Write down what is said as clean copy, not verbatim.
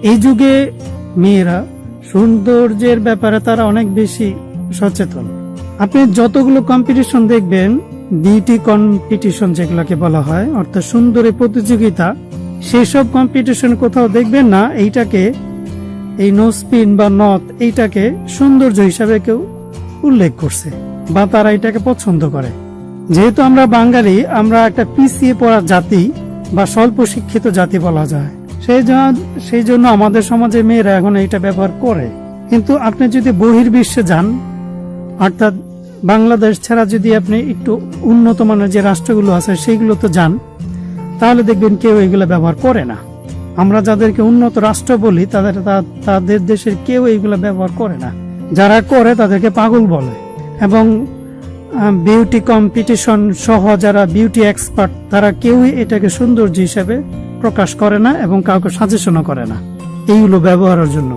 এই যুগে মেয়েরা সৌন্দর্যের ব্যাপারে তারা অনেক বেশি সচেতন। আপনি যতগুলো কম্পিটিশন দেখবেন, বিউটি কম্পিটিশন যেগুলোকে বলা হয়, অর্থাৎ সুন্দরী প্রতিযোগিতা, সেই সব কম্পিটিশন কোথাও দেখবেন না এইটাকে, এই নোজপিন বা নথ, এইটাকে সৌন্দর্য হিসাবে কেউ উল্লেখ করছে বা তারা এটাকে পছন্দ করে। যেহেতু আমরা বাঙালি, আমরা একটা পিছিয়ে পড়া জাতি বা স্বল্প শিক্ষিত জাতি বলা যায়, সেই জন্য আমাদের সমাজে মেয়েরা এখন এটা ব্যবহার করে। কিন্তু আপনি যদি বহির্বিশ্বে যান, অর্থাৎ বাংলাদেশ ছাড়া যদি আপনি একটু উন্নত মানের যে রাষ্ট্রগুলো আছে সেইগুলো তো যান, তাহলে দেখবেন কেউ এগুলো ব্যবহার করে না। আমরা যাদেরকে উন্নত রাষ্ট্র বলি তাদের দেশের কেউ এইগুলো ব্যবহার করে না। যারা করে তাদেরকে পাগল বলে। এবং বিউটি কম্পিটিশন সহ যারা বিউটি এক্সপার্ট, তারা কেউই এটাকে সৌন্দর্য হিসাবে প্রকাশ করে না এবং কাউকে সাজেশনও করে না এইগুলো ব্যবহারের জন্য।